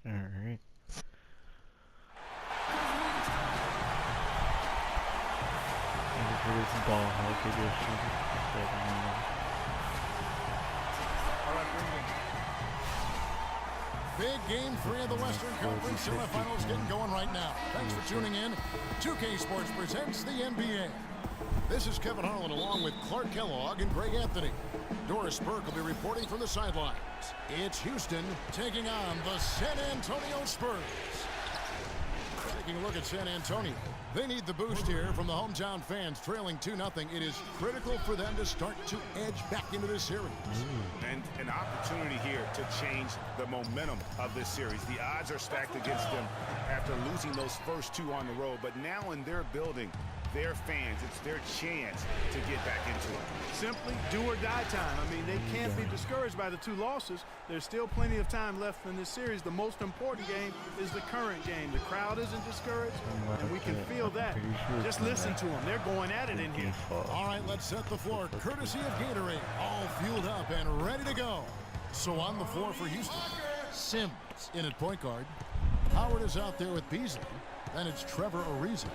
Alright. This ball Hog Edition. Big game 3 of the Western Conference semifinals getting going right now. Thanks for tuning in. 2K Sports presents the NBA. This is Kevin Harlan along with Clark Kellogg and Greg Anthony. Doris Burke will be reporting from the sidelines. It's Houston taking on the San Antonio Spurs. Taking a look at San Antonio. They need the boost here from the hometown fans, trailing 2-0. It is critical for them to start to edge back into this series. And an opportunity here to change the momentum of this series. The odds are stacked against them after losing those first 2 on the road. But now in their building, their fans, it's their chance to get back into it. Simply do or die time. I mean, they can't be discouraged by the 2 losses. There's still plenty of time left in this series. The most important game is the current game. The crowd isn't discouraged, and we can feel that. Just listen to them. They're going at it in here. All right, let's set the floor. Courtesy of Gatorade, all fueled up and ready to go. So on the floor for Houston, Sims in at point guard. Howard is out there with Beasley. Then it's Trevor Ariza.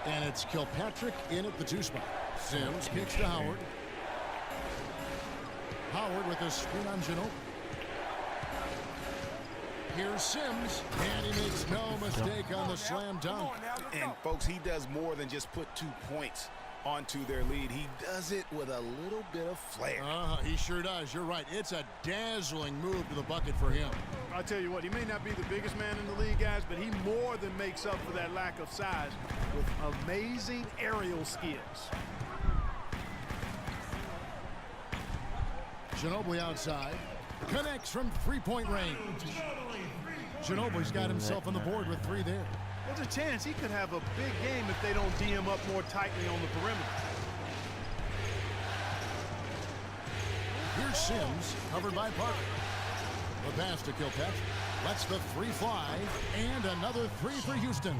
And it's Kilpatrick in at the 2 spot. Sims kicks to Howard. Howard with a screen on Ginobili. Here's Sims, and he makes no mistake on the slam dunk. And folks, he does more than just put 2 points onto their lead. He does it with a little bit of flair. He sure does. You're right. It's a dazzling move to the bucket for him. I'll tell you what, he may not be the biggest man in the league, guys, but he more than makes up for that lack of size with amazing aerial skills. Ginobili outside. Connects from 3-point range. Ginobili's got himself on the board with 3 there. There's a chance he could have a big game if they don't D him up more tightly on the perimeter. Here's Sims, covered by Parker. The pass to Kilpatrick. Lets the 3 fly, and another 3 for Houston.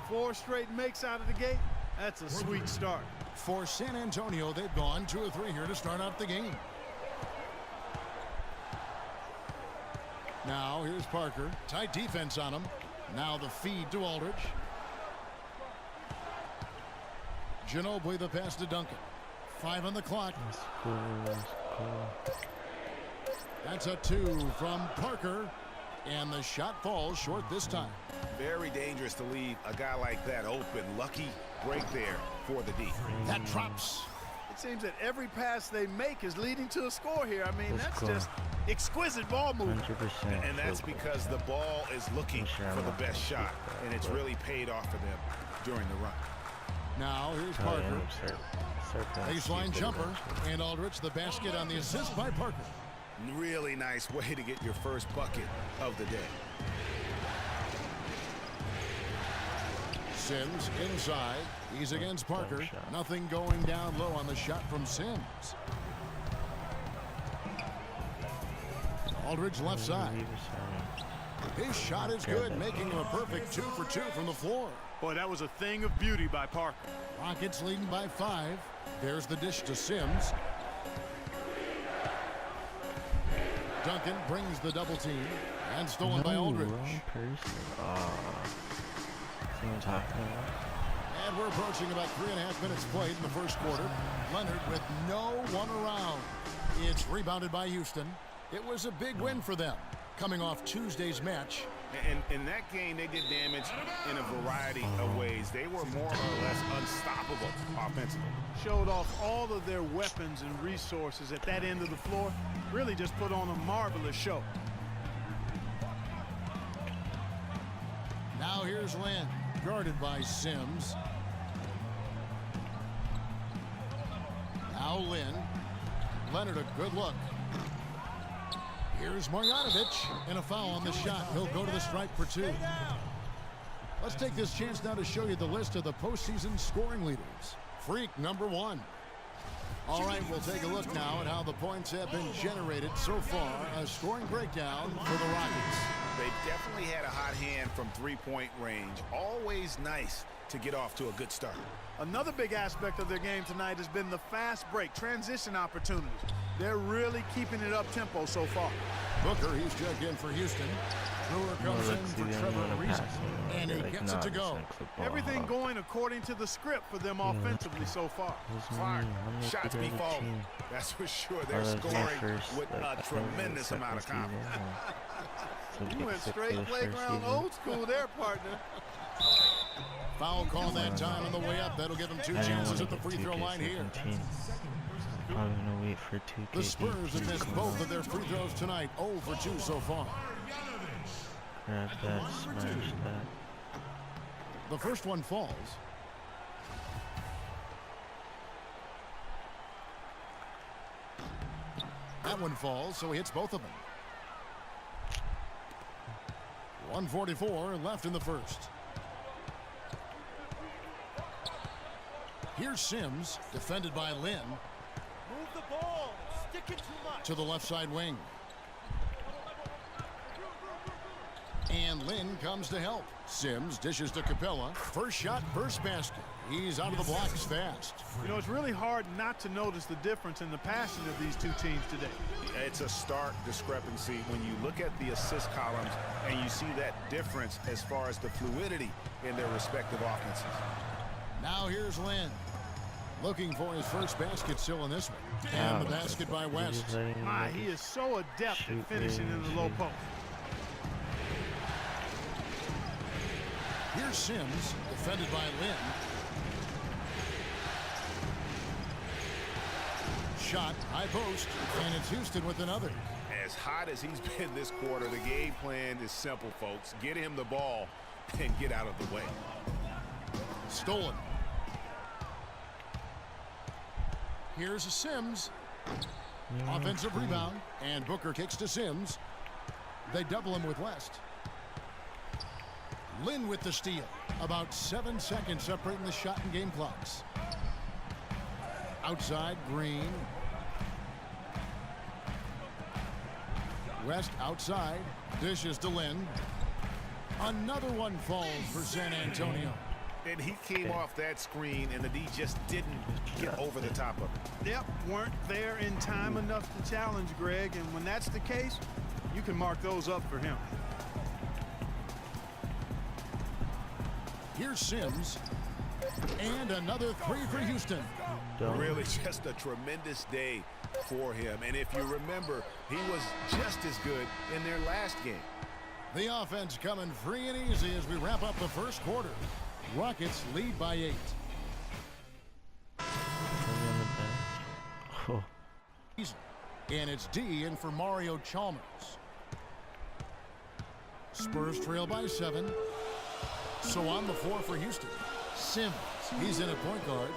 4 straight makes out of the gate. That's a sweet start. For San Antonio, they've gone 2 of 3 here to start out the game. Now, here's Parker. Tight defense on him. Now the feed to Aldridge. Ginobili the pass to Duncan. 5 on the clock. That's a 2 from Parker. And the shot falls short this time. Very dangerous to leave a guy like that open. Lucky break there for the D. That drops. It seems that every pass they make is leading to a score here. I mean, that's just exquisite ball movement. 100%. And that's because the ball is looking for the best shot, and it's really paid off for them during the run. Now here's Parker. Baseline jumper, and Aldridge the basket on the assist by Parker. Really nice way to get your first bucket of the day. Sims inside. He's against Parker. Nothing going down low on the shot from Sims. Aldridge left side. His shot is good, making him a perfect 2 for 2 from the floor. Boy, that was a thing of beauty by Parker. Rockets leading by 5. There's the dish to Sims. Duncan brings the double team and stolen by Aldridge. And we're approaching about 3.5 minutes played in the first quarter. Leonard with no one around. It's rebounded by Houston. It was a big win for them, coming off Tuesday's match. And in that game, they did damage in a variety of ways. They were more or less unstoppable offensively. Showed off all of their weapons and resources at that end of the floor. Really just put on a marvelous show. Now here's Lynn, guarded by Sims. Now Lynn. Leonard a good look. Here's Marjanovic, and a foul on the shot. He'll go to the stripe for 2. Let's take this chance now to show you the list of the postseason scoring leaders. Freak number 1. All right, we'll take a look now at how the points have been generated so far. A scoring breakdown for the Rockets. They definitely had a hot hand from 3-point range. Always nice to get off to a good start. Another big aspect of their game tonight has been the fast break, transition opportunities. They're really keeping it up tempo so far. Booker, he's checked in for Houston. Brewer comes in for Trevor Ariza. And he gets it to go. Everything going according to the script for them offensively so far. Clark, shots be falling. That's for sure. They're scoring with a tremendous amount of confidence. You went straight playground old school there, partner. Foul call that time on the way up. That'll give him 2 chances at the free throw line here. I'm gonna wait for 2K. The Spurs have missed both of their free throws tonight. 0 for 2 so far. Grab that, smash that. The first one falls. That one falls, so he hits both of them. 1:44 left in the first. Here's Sims, defended by Lynn. Move the ball. Stick it too much. To the left side wing. And Lynn comes to help. Sims dishes to Capella. First shot, first basket. He's out of the blocks fast. You know, it's really hard not to notice the difference in the passing of these two teams today. It's a stark discrepancy when you look at the assist columns and you see that difference as far as the fluidity in their respective offenses. Now here's Lynn. Looking for his first basket still in this one. And the basket by West. My, he is so adept at finishing in the low post. Here's Sims, defended by Lynn. Shot, high post, and it's Houston with another. As hot as he's been this quarter, the game plan is simple, folks. Get him the ball and get out of the way. Stolen. Here's Sims. Offensive rebound, and Booker kicks to Sims. They double him with West. Lynn with the steal. About 7 seconds separating the shot and game clocks. Outside, Green. West outside. Dishes to Lynn. Another one falls for San Antonio. And he came off that screen, and the D just didn't get over the top of it. Yep, weren't there in time enough to challenge Greg, and when that's the case, you can mark those up for him. Here's Sims. And another 3 for Houston. Really just a tremendous day for him. And if you remember, he was just as good in their last game. The offense coming free and easy as we wrap up the first quarter. Rockets lead by 8. Oh. And it's D in for Mario Chalmers. Spurs trail by 7. So on the floor for Houston. Sims, he's in at point guard.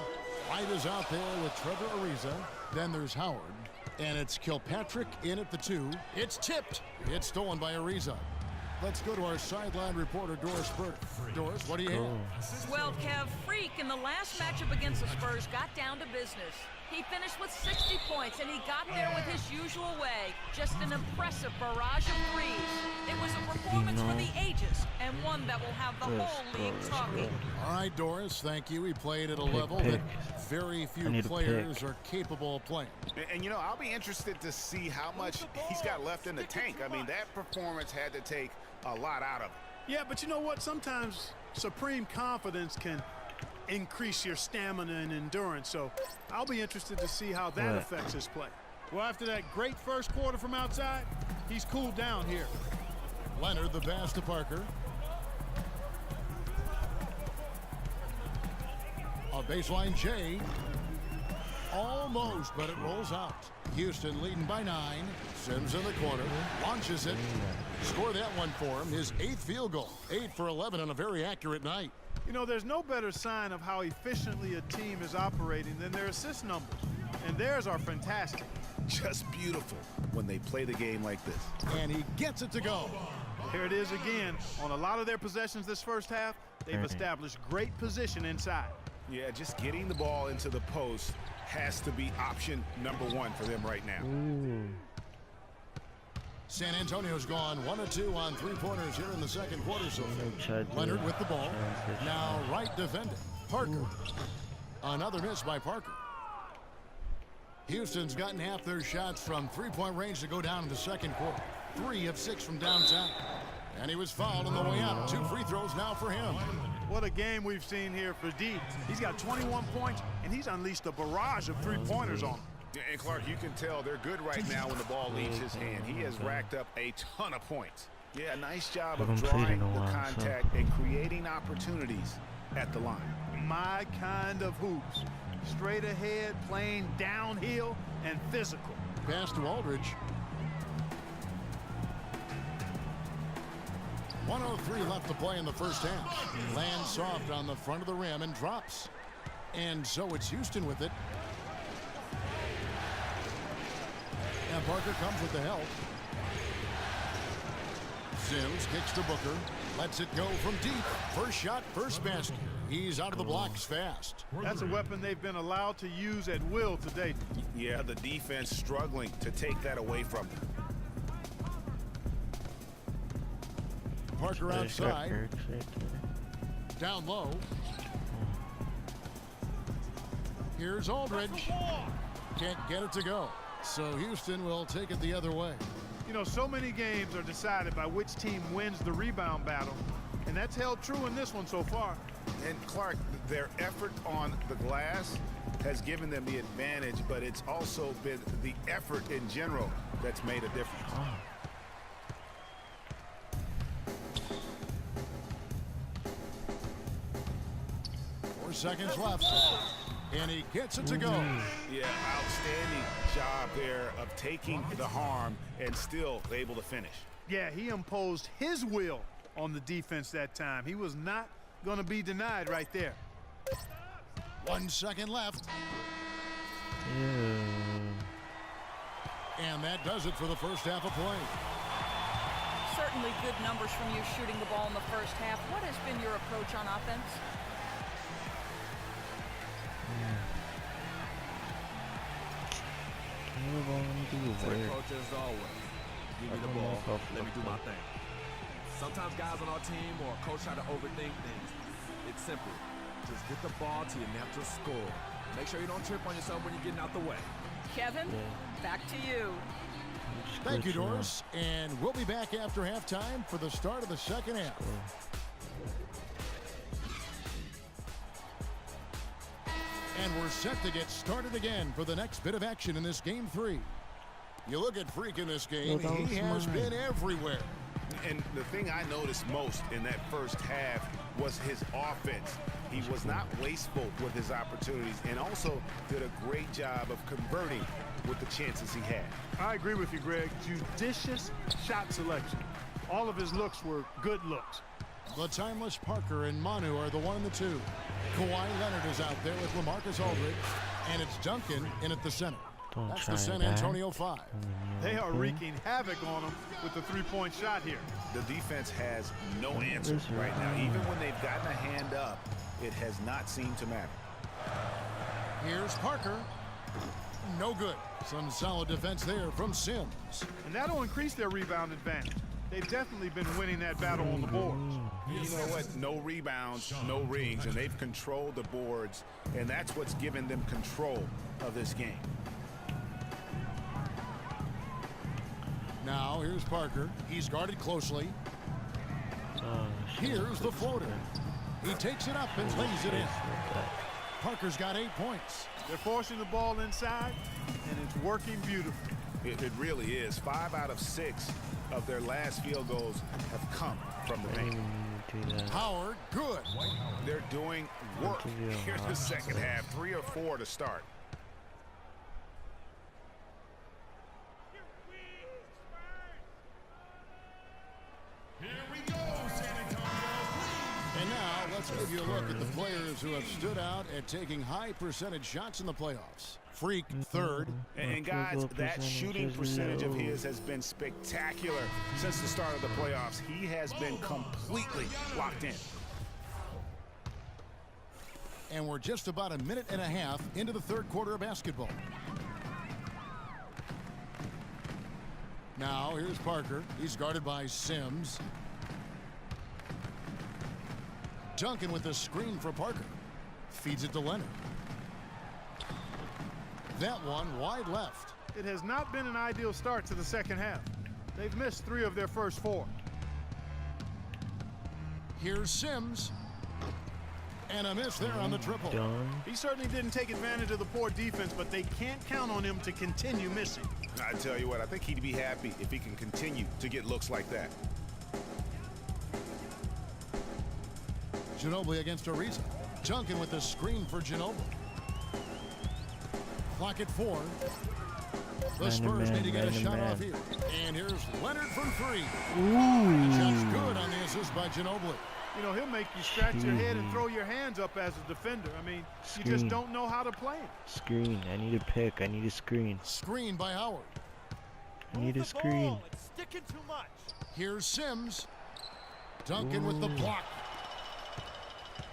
White is out there with Trevor Ariza. Then there's Howard. And it's Kilpatrick in at the 2. It's tipped. It's stolen by Ariza. Let's go to our sideline reporter, Doris Burke. Doris, what do you have? Well, Kev, Freak in the last matchup against the Spurs got down to business. He finished with 60 points, and he got there with his usual way. Just an impressive barrage of threes. It was a performance for the ages, and one that will have the whole league talking. All right, Doris, thank you. He played at a level that very few players are capable of playing. And, you know, I'll be interested to see how much he's got left in the tank. I mean, that performance had to take a lot out of him. Yeah, but you know what? Sometimes supreme confidence can increase your stamina and endurance. So I'll be interested to see how that affects his play. Well, after that great first quarter from outside, he's cooled down here. Leonard, the pass to Parker. A baseline J. Almost, but it rolls out. Houston leading by 9. Sims in the corner. Launches it. Score that one for him. His 8th field goal. 8 for 11 on a very accurate night. You know, there's no better sign of how efficiently a team is operating than their assist numbers. And theirs are fantastic. Just beautiful when they play the game like this. And he gets it to go. Here it is again. On a lot of their possessions this first half, they've established great position inside. Yeah, just getting the ball into the post has to be option number 1 for them right now. San Antonio's gone 1 of 2 on 3-pointers here in the second quarter so far. Leonard with the ball. Now right defending. Parker. Another miss by Parker. Houston's gotten half their shots from 3-point range to go down in the second quarter. 3 of 6 from downtown. And he was fouled on the way out. 2 free throws now for him. What a game we've seen here for D. He's got 21 points, and he's unleashed a barrage of three-pointers on him. And Clark, you can tell they're good right now when the ball leaves his hand. He has racked up a ton of points. Yeah, nice job of drawing the contact and creating opportunities at the line. My kind of hoops. Straight ahead, playing downhill, and physical. Pass to Aldridge. 1:03 left to play in the first half. Lands soft on the front of the rim and drops. And so it's Houston with it. And Parker comes with the help. Sims kicks to Booker. Lets it go from deep. First shot, first basket. He's out of the blocks fast. That's a weapon they've been allowed to use at will today. Yeah, the defense struggling to take that away from them. Parker outside. Down low. Here's Aldridge. Can't get it to go. So Houston will take it the other way. You know, so many games are decided by which team wins the rebound battle. And that's held true in this one so far. And Clark, their effort on the glass has given them the advantage, but it's also been the effort in general that's made a difference. 4 seconds left. And he gets it to go. Yeah, outstanding job there of taking the harm and still able to finish. Yeah, he imposed his will on the defense that time. He was not going to be denied right there. 1 second left. And that does it for the first half of play. Certainly good numbers from you shooting the ball in the first half. What has been your approach on offense? Same approach as always. Give me the ball. Let me do my thing. Sometimes guys on our team or coach try to overthink things. It's simple. Just get the ball to your natural score. Make sure you don't trip on yourself when you're getting out the way. Kevin, back to you. Thank you, Doris. And we'll be back after halftime for the start of the second half. And we're set to get started again for the next bit of action in this game 3. You look at Freak in this game, he has been everywhere. And the thing I noticed most in that first half was his offense. He was not wasteful with his opportunities and also did a great job of converting with the chances he had. I agree with you, Greg. Judicious shot selection. All of his looks were good looks. The timeless Parker and Manu are the 1 and the 2. Kawhi Leonard is out there with LaMarcus Aldridge, and it's Duncan in at the center. That's the San Antonio 5. They are wreaking havoc on him with the three-point shot here. The defense has no answer right now. Even when they've gotten a hand up, it has not seemed to matter. Here's Parker. No good. Some solid defense there from Sims. And that'll increase their rebound advantage. They've definitely been winning that battle on the boards. You know what? No rebounds, no rings, and they've controlled the boards, and that's what's given them control of this game. Now, here's Parker. He's guarded closely. Here's the floater. He takes it up and lays it in. Parker's got 8 points. They're forcing the ball inside, and it's working beautifully. It really is. 5 out of 6 of their last field goals have come from the paint. Howard, good. They're doing work here in the second half. 3 or 4 to start. And now let's give you a look at the players who have stood out at taking high percentage shots in the playoffs. Freak, third. And guys, that shooting percentage of his has been spectacular since the start of the playoffs. He has been completely locked in. And we're just about a minute and a half into the third quarter of basketball. Now here's Parker. He's guarded by Sims. Duncan with the screen for Parker. Feeds it to Leonard. That one wide left. It has not been an ideal start to the second half. They've missed 3 of their first 4. Here's Sims. And a miss there on the triple. He certainly didn't take advantage of the poor defense, but they can't count on him to continue missing. I tell you what, I think he'd be happy if he can continue to get looks like that. Ginobili against Ariza. Duncan with the screen for Ginobili. Clock at 4. The Spurs need to get a shot off here. And here's Leonard from 3. Just good on the assist by Ginobili. You know, he'll make you scratch your head and throw your hands up as a defender. I mean, you just don't know how to play him. Screen. I need a pick. I need a screen. Screen by Howard. I need a screen. It's sticking too much. Here's Sims. Duncan with the block.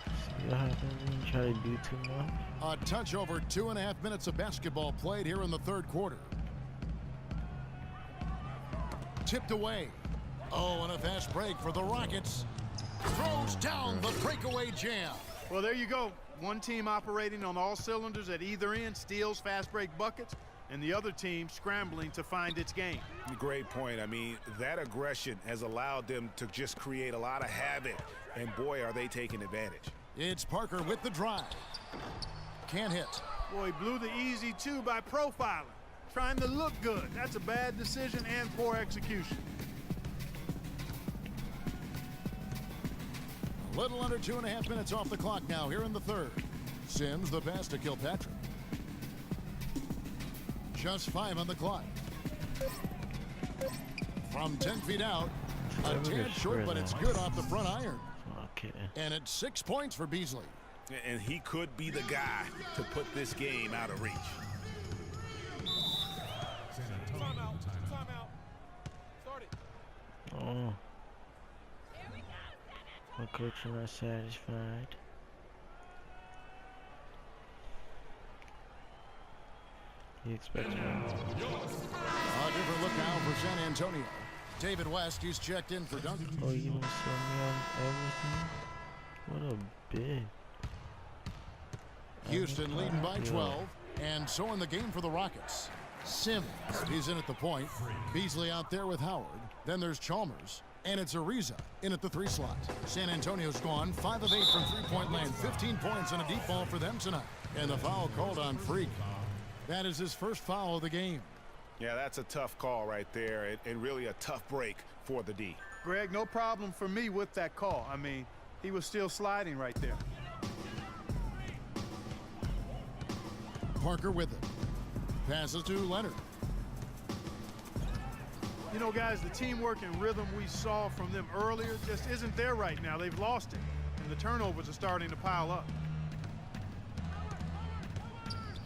See what happens when you try to do too much? A touch over 2.5 minutes of basketball played here in the third quarter. Tipped away. Oh, and a fast break for the Rockets. Throws down the breakaway jam. Well, there you go. One team operating on all cylinders at either end, steals fast break buckets, and the other team scrambling to find its game. Great point. I mean, that aggression has allowed them to just create a lot of havoc, and boy, are they taking advantage. It's Parker with the drive. Can't hit. Boy, he blew the easy 2 by profiling, trying to look good. That's a bad decision and poor execution. A little under 2.5 minutes off the clock now here in the third. Sims the pass to Kilpatrick. Just 5 on the clock. From 10 feet out. A tad short, but it's good off the front iron. Okay. And it's 6 points for Beasley. And he could be the guy to put this game out of reach. Timeout. Timeout. Start it. Oh. My coach is not satisfied. He expects me. A different look now for San Antonio. David West, he's checked in for Duncan. Oh, you want to sell me on everything? What a bid. Houston leading by 12. And so in the game for the Rockets. Sims, he's in at the point. Beasley out there with Howard. Then there's Chalmers. And it's Ariza in at the 3 slot. San Antonio's gone 5 of 8 from three-point land. 15 points and a deep ball for them tonight. And the foul called on Freak. That is his first foul of the game. Yeah, that's a tough call right there, and really a tough break for the D. Greg, no problem for me with that call. I mean, he was still sliding right there. Parker with it. Passes to Leonard. You know, guys, the teamwork and rhythm we saw from them earlier just isn't there right now. They've lost it, and the turnovers are starting to pile up.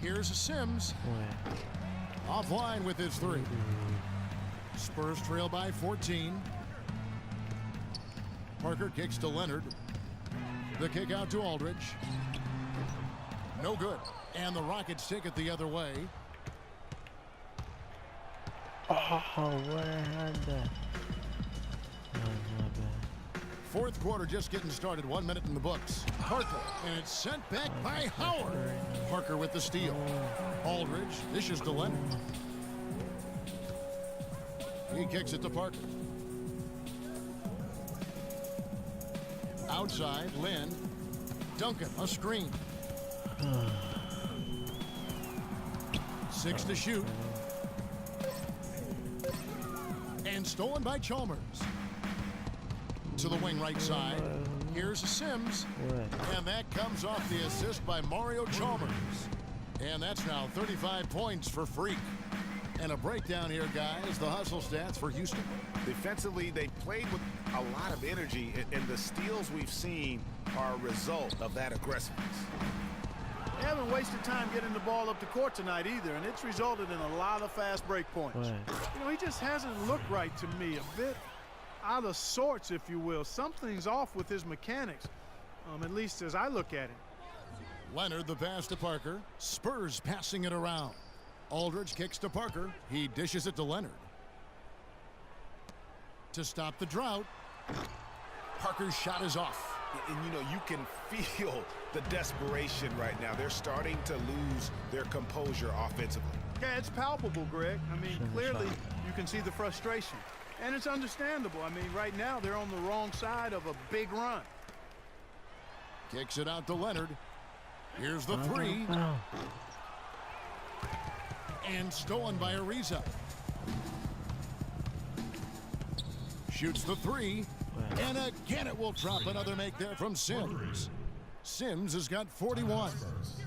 Here's Sims. Offline with his 3. Spurs trail by 14. Parker kicks to Leonard. The kick out to Aldridge. No good. And the Rockets take it the other way. Oh, what I had that. Oh, my bad. Fourth quarter just getting started. 1 minute in the books. Parker, and it's sent back by Howard. Parker with the steal. Aldridge dishes to Leonard. He kicks it to Parker. Outside, Lynn. Duncan, a screen. 6 to shoot. And stolen by Chalmers. To the wing right side. Here's Sims. And that comes off the assist by Mario Chalmers. And that's now 35 points for Freak. And a breakdown here, guys. The hustle stats for Houston. Defensively, they played with a lot of energy, and the steals we've seen are a result of that aggressiveness. They haven't wasted time getting the ball up the court tonight either, and it's resulted in a lot of fast break points. You know, he just hasn't looked right to me. A bit out of sorts, if you will. Something's off with his mechanics, at least as I look at him. Leonard, the pass to Parker. Spurs passing it around. Aldridge kicks to Parker. He dishes it to Leonard. To stop the drought, Parker's shot is off. And, you know, you can feel the desperation right now. They're starting to lose their composure offensively. Yeah, it's palpable, Greg. I mean, clearly you can see the frustration. And it's understandable. I mean, right now they're on the wrong side of a big run. Kicks it out to Leonard. Here's the three. And stolen by Ariza. Shoots the three. And again it will drop. Another make there from Sims. Sims has got 41.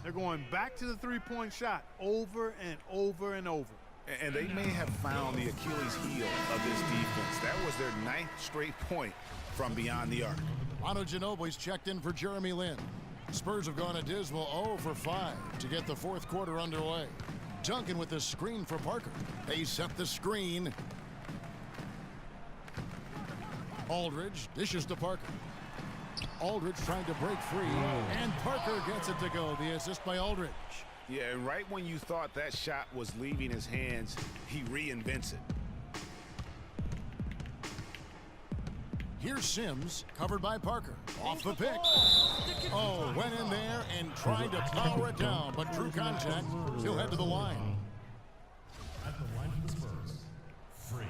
They're going back to the three-point shot over and over and over. And they may have found the Achilles heel of this defense. That was their 9th straight point from beyond the arc. Manu Ginobili's checked in for Jeremy Lin. Spurs have gone a dismal 0 for 5 to get the fourth quarter underway. Duncan with the screen for Parker. They set the screen. Aldridge dishes to Parker. Aldridge trying to break free, and Parker gets it to go. The assist by Aldridge. Yeah, and right when you thought that shot was leaving his hands, he reinvents it. Here's Sims, covered by Parker. Off the pick. Oh, went in there and tried to power it down, but drew contact. He'll head to the line. At the line for the Spurs, Freak.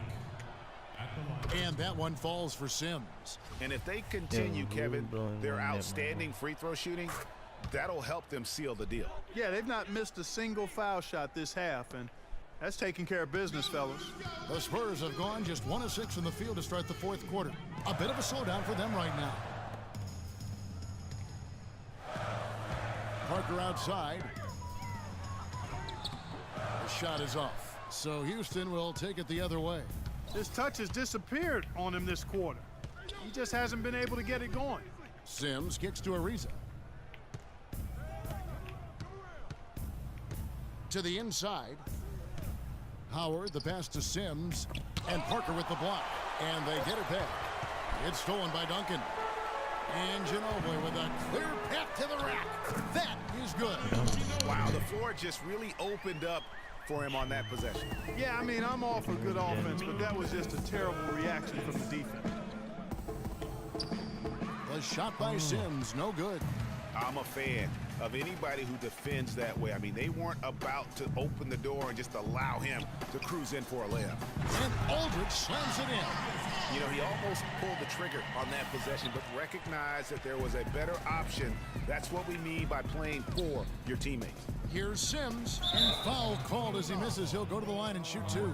At the line. And that one falls for Sims. And if they continue, Kevin, their outstanding free throw shooting, that'll help them seal the deal. Yeah, they've not missed a single foul shot this half, and that's taking care of business, fellas. The Spurs have gone just 1 of 6 from the field to start the fourth quarter. A bit of a slowdown for them right now. Parker outside. The shot is off. So Houston will take it the other way. This touch has disappeared on him this quarter. He just hasn't been able to get it going. Sims kicks to Ariza. To the inside. Howard, the pass to Sims, and Parker with the block. And they get it back. It's stolen by Duncan. And Ginobili with a clear path to the rack. That is good. Wow, the floor just really opened up for him on that possession. Yeah, I mean, I'm all for good offense, but that was just a terrible reaction from the defense. The shot by Sims, no good. I'm a fan of anybody who defends that way. I mean, they weren't about to open the door and just allow him to cruise in for a layup. And Aldridge slams it in. You know, he almost pulled the trigger on that possession, but recognized that there was a better option. That's what we mean by playing for your teammates. Here's Sims, and foul called as he misses. He'll go to the line and shoot two.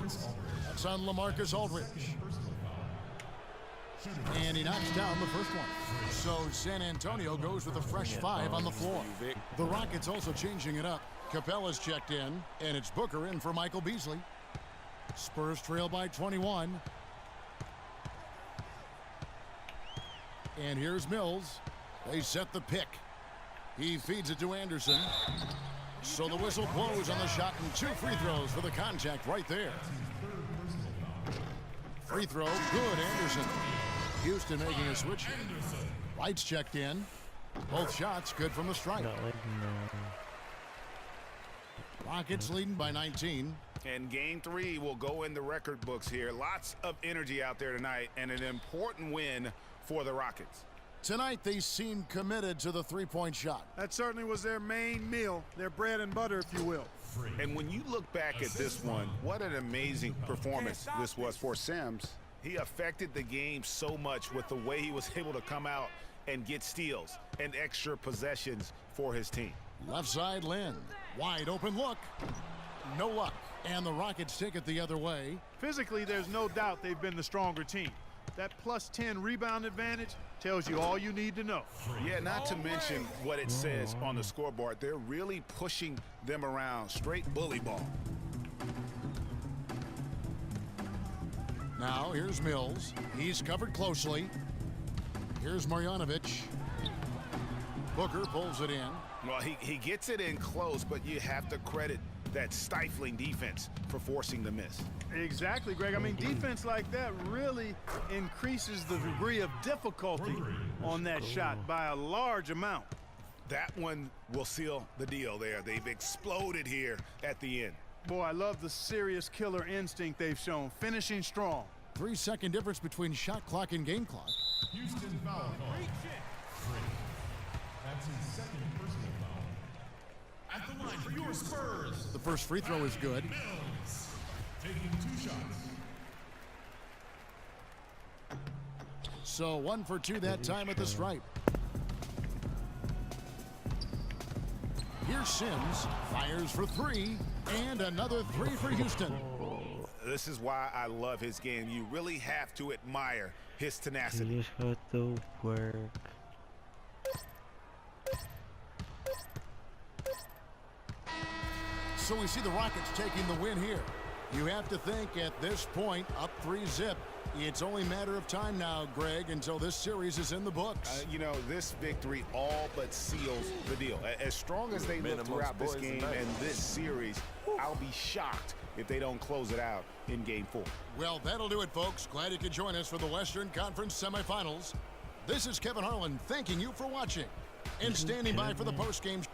That's on LaMarcus Aldridge. And he knocks down the first one. So San Antonio goes with a fresh 5 on the floor. The Rockets also changing it up. Capella's checked in, and it's Booker in for Michael Beasley. Spurs trail by 21. And here's Mills. They set the pick. He feeds it to Anderson. So the whistle blows on the shot, and 2 free throws for the contact right there. Free throw, good, Anderson. Houston making a switch. Lights checked in. Both shots good from the strike. Rockets leading by 19. And game 3 will go in the record books here. Lots of energy out there tonight, and an important win for the Rockets. Tonight they seem committed to the three-point shot. That certainly was their main meal, their bread and butter, if you will. And when you look back at this one, what an amazing performance this was for Sims. He affected the game so much with the way he was able to come out and get steals and extra possessions for his team. Left side, Lynn. Wide open look. No luck. And the Rockets take it the other way. Physically, there's no doubt they've been the stronger team. That plus 10 rebound advantage tells you all you need to know. Yeah, not to mention what it says on the scoreboard. They're really pushing them around. Straight bully ball. Now here's Mills. He's covered closely. Here's Marjanovic. Booker pulls it in. Well, he gets it in close, but you have to credit that stifling defense for forcing the miss. Exactly, Greg. I mean, defense like that really increases the degree of difficulty on that shot by a large amount. That one will seal the deal there. They've exploded here at the end. Boy, I love the serious killer instinct they've shown, finishing strong. 3-second difference between shot clock and game clock. Houston foul call. Freak. That's his second personal foul. At the line for your Spurs. The first free throw is good. Mills taking 2 shots. So 1 for 2 that time at the stripe. Here's Sims, fires for 3, and another 3 for Houston. This is why I love his game. You really have to admire his tenacity. You just have to work. So we see the Rockets taking the win here. You have to think at this point, up 3-zip. It's only a matter of time now, Greg, until this series is in the books. You know, this victory all but seals the deal. As strong as they look throughout this game and this series, I'll be shocked if they don't close it out in Game 4. Well, that'll do it, folks. Glad you could join us for the Western Conference semifinals. This is Kevin Harlan thanking you for watching and standing by for the postgame.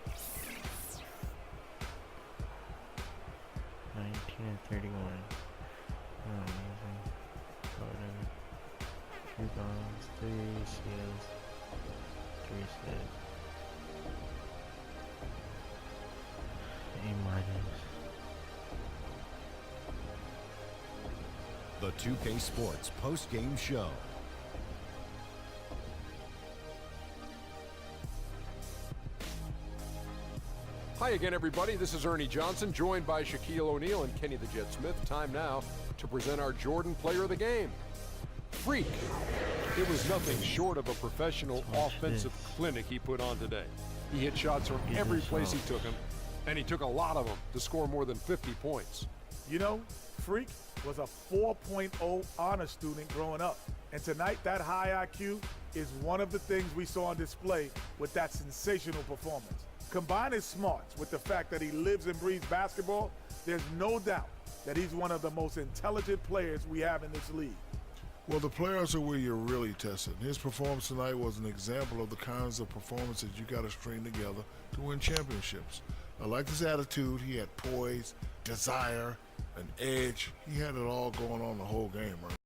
19 and 31. Amazing. Whatever. 3 bombs, 3 steals, 3 saves. A-. The 2K Sports post-game show. Hi again, everybody. This is Ernie Johnson, joined by Shaquille O'Neal and Kenny the Jet Smith. Time now to present our Jordan Player of the Game. Freak. It was nothing short of a professional offensive clinic he put on today. He hit shots from every place he took them, and he took a lot of them to score more than 50 points. You know, Freak was a 4.0 honor student growing up. And tonight, that high IQ is one of the things we saw on display with that sensational performance. Combine his smarts with the fact that he lives and breathes basketball, there's no doubt that he's one of the most intelligent players we have in this league. Well, the players are where you're really tested. His performance tonight was an example of the kinds of performances you got to string together to win championships. I liked his attitude. He had poise, desire, an edge. He had it all going on the whole game, right?